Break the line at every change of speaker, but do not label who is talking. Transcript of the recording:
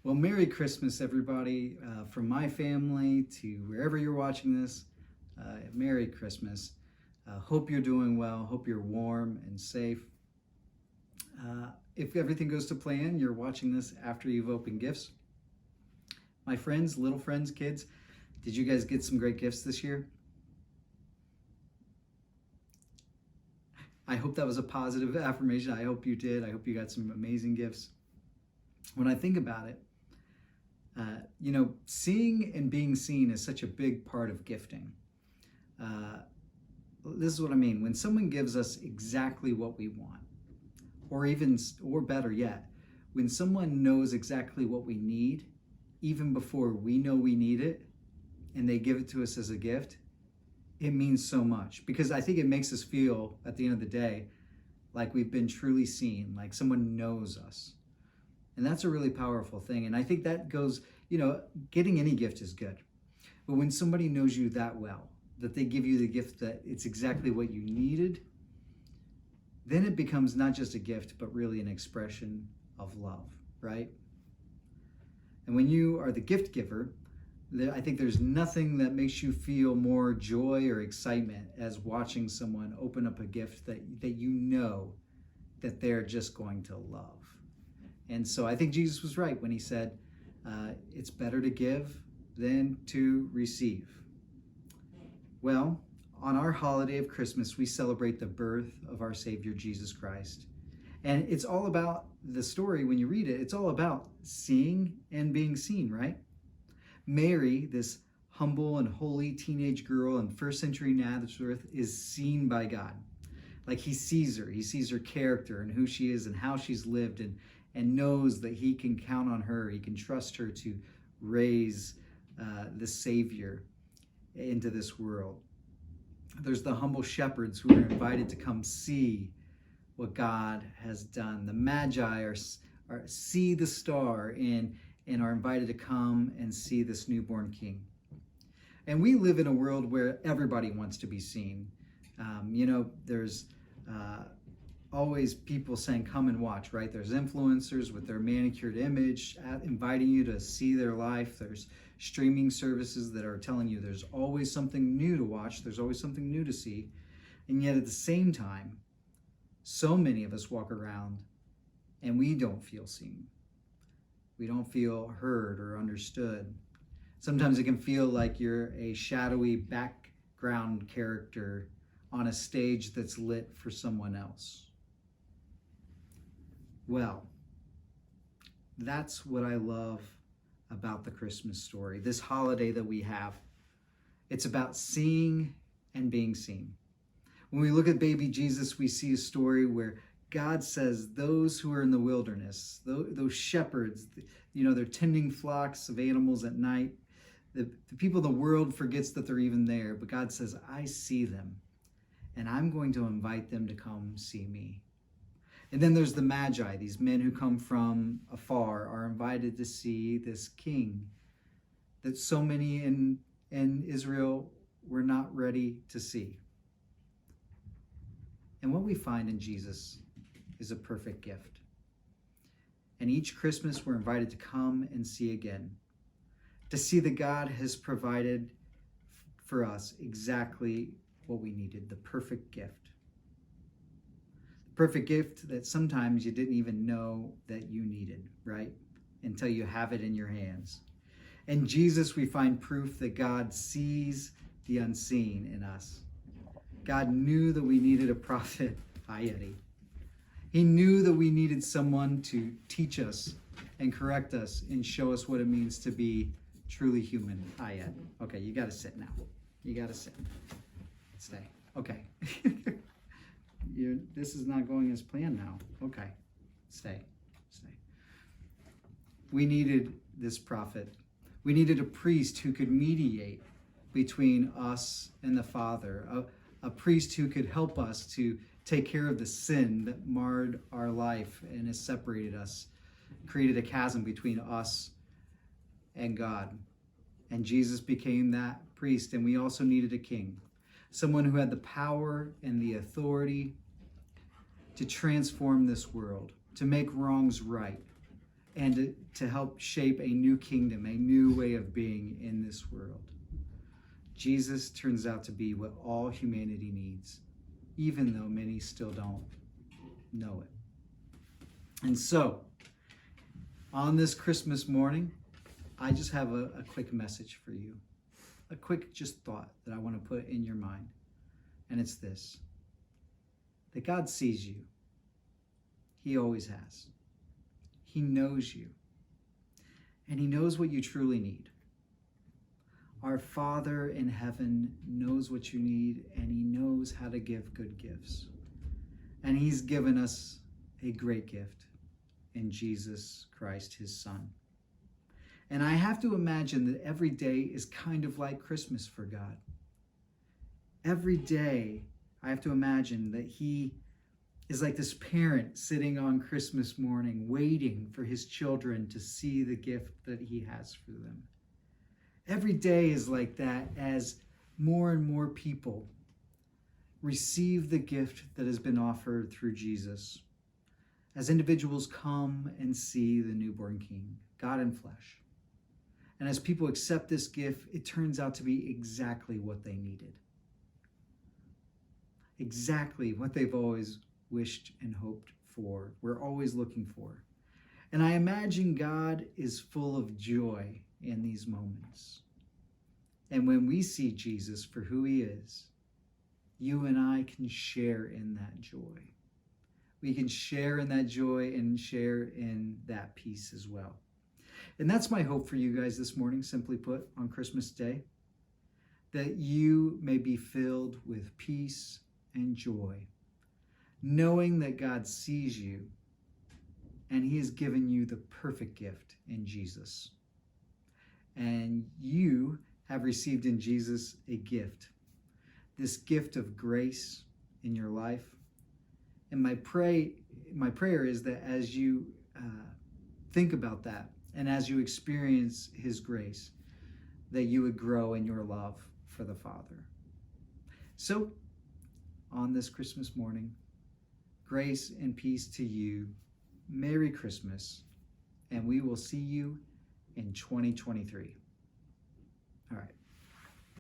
Well, Merry Christmas, everybody, from my family to wherever you're watching this. Merry Christmas. Hope you're doing well. Hope you're warm and safe. If everything goes to plan, you're watching this after you've opened gifts. My friends, little friends, kids, did you guys get some great gifts this year? I hope that was a positive affirmation. I hope you did. I hope you got some amazing gifts. When I think about it, seeing and being seen is such a big part of gifting. This is what I mean. When someone gives us exactly what we want, or better yet, when someone knows exactly what we need, even before we know we need it, and they give it to us as a gift, it means so much. Because I think it makes us feel, at the end of the day, like we've been truly seen, like someone knows us. And that's a really powerful thing. And I think that goes, getting any gift is good. But when somebody knows you that well, that they give you the gift that it's exactly what you needed, then it becomes not just a gift, but really an expression of love, right? And when you are the gift giver, I think there's nothing that makes you feel more joy or excitement as watching someone open up a gift that you know that they're just going to love. And so I think Jesus was right when he said, it's better to give than to receive. Well, on our holiday of Christmas, we celebrate the birth of our Savior, Jesus Christ. And it's all about the story, when you read it, it's all about seeing and being seen, right? Mary, this humble and holy teenage girl in first century Nazareth, is seen by God. Like he sees her character and who she is and how she's lived, and knows that he can count on her. He can trust her to raise the Savior into this world. There's the humble shepherds who are invited to come see what God has done. The Magi are see the star and are invited to come and see this newborn king. And we live in a world where everybody wants to be seen. There's always people saying, come and watch, right? There's influencers with their manicured image inviting you to see their life. There's streaming services that are telling you there's always something new to watch. There's always something new to see. And yet at the same time, so many of us walk around and we don't feel seen. We don't feel heard or understood. Sometimes it can feel like you're a shadowy background character on a stage that's lit for someone else. Well, that's what I love about the Christmas story, this holiday that we have. It's about seeing and being seen. When we look at baby Jesus, we see a story where God says those who are in the wilderness, those shepherds, they're tending flocks of animals at night. The people of the world forgets that they're even there, but God says, I see them, and I'm going to invite them to come see me. And then there's the Magi, these men who come from afar, are invited to see this king that so many in Israel were not ready to see. And what we find in Jesus is a perfect gift. And each Christmas we're invited to come and see again, to see that God has provided for us exactly what we needed, the perfect gift. Perfect gift that sometimes you didn't even know that you needed, right? Until you have it in your hands. In Jesus, we find proof that God sees the unseen in us. God knew that we needed a prophet, Eddie. He knew that we needed someone to teach us and correct us and show us what it means to be truly human. Ed. Okay, you got to sit now. You got to sit. Stay. Okay. This is not going as planned now. Okay. Stay. We needed this prophet. We needed a priest who could mediate between us and the Father, a priest who could help us to take care of the sin that marred our life and has separated us, created a chasm between us and God. And Jesus became that priest, and we also needed a king, someone who had the power and the authority to transform this world, to make wrongs right, and to help shape a new kingdom, a new way of being in this world. Jesus turns out to be what all humanity needs, even though many still don't know it. And so, on this Christmas morning, I just have a quick message for you. A quick just thought that I want to put in your mind. And it's this: that God sees you. He always has. He knows you. And he knows what you truly need. Our Father in heaven knows what you need, and he knows how to give good gifts. And he's given us a great gift in Jesus Christ, his Son. And I have to imagine that every day is kind of like Christmas for God. Every day, I have to imagine that he is like this parent sitting on Christmas morning, waiting for his children to see the gift that he has for them. Every day is like that as more and more people receive the gift that has been offered through Jesus. As individuals come and see the newborn King, God in flesh. And as people accept this gift, it turns out to be exactly what they needed. Exactly what they've always wished and hoped for. We're always looking for. And I imagine God is full of joy in these moments. And when we see Jesus for who he is, you and I can share in that joy. We can share in that joy and share in that peace as well. And that's my hope for you guys this morning, simply put, on Christmas Day, that you may be filled with peace and joy, knowing that God sees you and he has given you the perfect gift in Jesus. And you have received in Jesus a gift, this gift of grace in your life. And my prayer is that as you think about that and as you experience his grace, that you would grow in your love for the Father. So, on this Christmas morning, grace and peace to you. Merry Christmas, and we will see you in 2023. All right.